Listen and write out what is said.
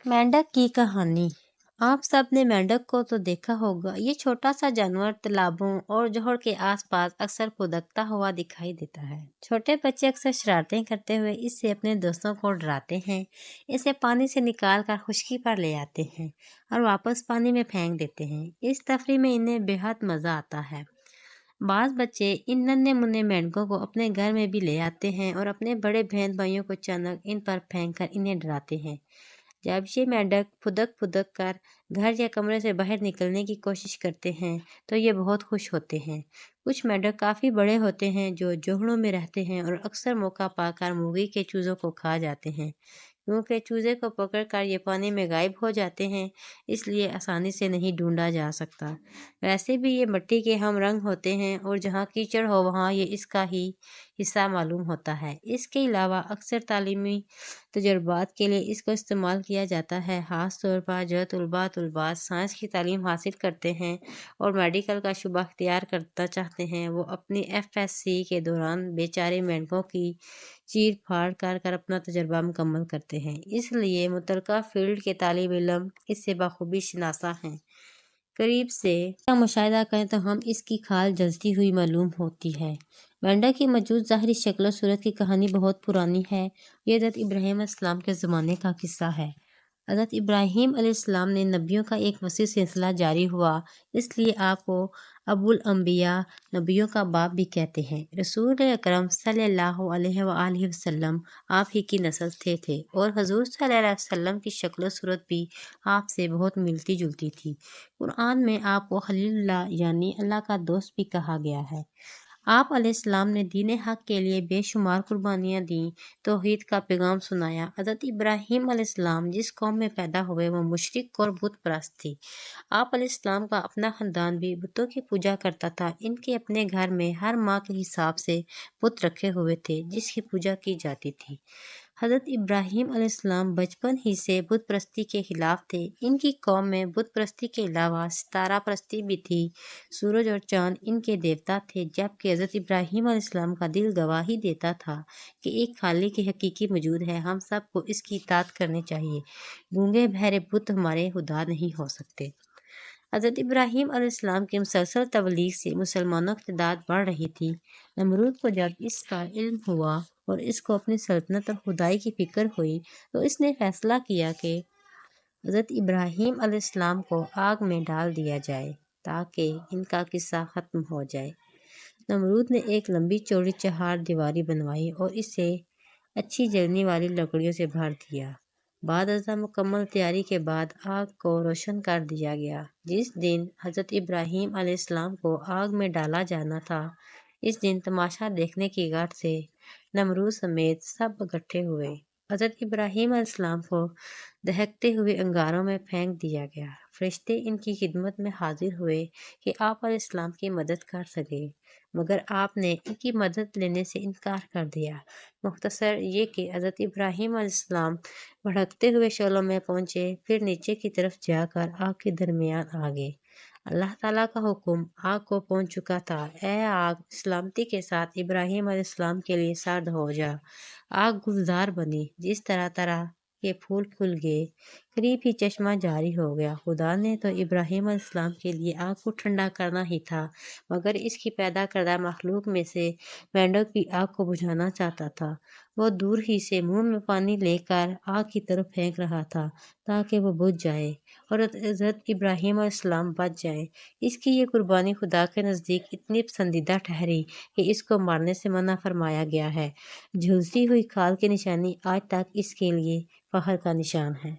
मेंढक की कहानी। आप सब ने मेंढक को तो देखा होगा। ये छोटा सा जानवर तालाबों और जोहड़ के आसपास अक्सर फुदकता हुआ दिखाई देता है। छोटे बच्चे अक्सर शरारतें करते हुए इससे अपने दोस्तों को डराते हैं। इसे पानी से निकाल कर खुशकी पर ले आते हैं और वापस पानी में फेंक देते हैं। इस तफरी में इन्हें बेहद मज़ा आता है। बाज बच्चे इन नन्हे मुन्ने मेंढकों को अपने घर में भी ले आते हैं और अपने बड़े बहन भाइयों को अचानक इन पर फेंक कर इन्हें डराते हैं। जब ये मेंढक फुदक फुदक कर घर या कमरे से बाहर निकलने की कोशिश करते हैं तो ये बहुत खुश होते हैं। कुछ मेंढक काफ़ी बड़े होते हैं जो जोहड़ों में रहते हैं और अक्सर मौका पाकर मुर्गी के चूज़ों को खा जाते हैं। क्योंकि चूजे को पकड़कर ये पानी में गायब हो जाते हैं, इसलिए आसानी से नहीं ढूंढा जा सकता। वैसे भी ये मिट्टी के हम रंग होते हैं और जहाँ कीचड़ हो वहाँ ये इसका ही हिस्सा मालूम होता है। इसके अलावा अक्सर तालीमी तजुर्बात के लिए इसको इस्तेमाल किया जाता है। ख़ास तौर पर जो तलबा साइंस की तालीम हासिल करते हैं और मेडिकल का शुबा अख्तियार करना चाहते हैं, वो अपनी FSC के दौरान बेचारे मेंढकों की चीर फाड़ कर अपना तजर्बा मुकम्मल करते हैं। इसलिए मुतलका फील्ड के तालिब इल्म इससे बखूबी शनासा हैं। करीब से का मुशाहिदा करें तो हम इसकी खाल जलती हुई मालूम होती है। मेंढक की मौजूद ज़ाहरी शक्ल सूरत की कहानी बहुत पुरानी है। ये हज़रत इब्राहीम अलैहिस्सलाम के ज़माने का किस्सा है। हज़रत इब्राहीम अलैहिस्सलाम ने नबियों का एक वसी सिलसिला जारी हुआ, इसलिए आपको अबुल अंबिया नबियों का बाप भी कहते हैं। रसूल अकरम सल्लल्लाहु अलैहि वसल्लम आप ही की नस्ल थे और हजूर सल्लल्लाहु अलैहि वसल्लम की शक्ल सूरत भी आपसे बहुत मिलती जुलती थी। कुरान में आपको खलीलुल्लाह यानी अल्लाह का दोस्त भी कहा गया है। आप अलैहिस्सलाम ने दीन हक के लिए बेशुमार कुर्बानियाँ दी, तौहीद का पैगाम सुनाया। हज़रत इब्राहीम अलैहिस्सलाम जिस कौम में पैदा हुए वो मुशरिक और बुत परस्त थी। आप अलैहिस्सलाम का अपना ख़ानदान भी बुतों की पूजा करता था। इनके अपने घर में हर माह के हिसाब से बुत रखे हुए थे जिसकी पूजा की जाती थी। हज़रत इब्राहीम अलैहिस्सलाम बचपन ही से बुत परस्ती के खिलाफ थे। इनकी कौम में बुत परस्ती के अलावा सितारा परस्ती भी थी। सूरज और चांद इनके देवता थे, जबकि हज़रत इब्राहीम अलैहिस्सलाम का दिल गवाही देता था कि एक खालिक की हकीकी मौजूद है, हम सबको इसकी इताअत करनी चाहिए। गूंगे बहरे बुत हमारे खुदा नहीं हो सकते। हज़रत इब्राहीम अलैहिस्सलाम की मुसलसल तबलीग से मुसलमानों की तादाद बढ़ रही थी। नमरूद को जब इसका इल्म हुआ और इसको अपनी सल्तनत और खुदाई की फिक्र हुई तो इसने फैसला किया कि हज़रत इब्राहीम अलैहिस्सलाम को आग में डाल दिया जाए ताकि इनका किस्सा ख़त्म हो जाए। नमरूद ने एक लंबी चौड़ी चहार दीवारी बनवाई और इसे अच्छी जलने वाली लकड़ियों से भर दिया। बाद अज़ा मुकम्मल तैयारी के बाद आग को रोशन कर दिया गया। जिस दिन हज़रत इब्राहीम अलैहिस्सलाम को आग में डाला जाना था, इस दिन तमाशा देखने की गांठ से नमरूद समेत सब इकट्ठे हुए। हज़रत इब्राहीम अलैहिस्सलाम को दहकते हुए अंगारों में फेंक दिया गया। फरिश्ते इनकी खिदमत में हाजिर हुए कि आप अलैहिस्सलाम की मदद कर सके, मगर आपने इनकी मदद लेने से इनकार कर दिया। मुख्तसर ये कि हज़रत इब्राहीम अलैहिस्सलाम भड़कते हुए शोलों में पहुँचे, फिर नीचे की तरफ जाकर आग के दरमियान आ गए। अल्लाह ताला का हुक्म आग को पहुँच चुका था। ए आग, सलामती के साथ इब्राहीम अलैहिस्सलाम के लिए सर्द हो जा। आग गुलजार बनी, जिस तरह तरह के फूल फूल गए। करीब ही चश्मा जारी हो गया। खुदा ने तो इब्राहीम अलैहिस्सलाम के लिए आग को ठंडा करना ही था, मगर इसकी पैदा करदा मखलूक में से मेंढक भी आग को बुझाना चाहता था। वो दूर ही से मुंह में पानी लेकर आग की तरफ फेंक रहा था ताकि वो बुझ जाए और हज़रत इब्राहीम अलैहिस्सलाम बच जाए। इसकी ये कुर्बानी खुदा के नज़दीक इतनी पसंदीदा ठहरी कि इसको मारने से मना फरमाया गया है। झुलसी हुई खाल की निशानी आज तक इसके लिए फख्र का निशान है।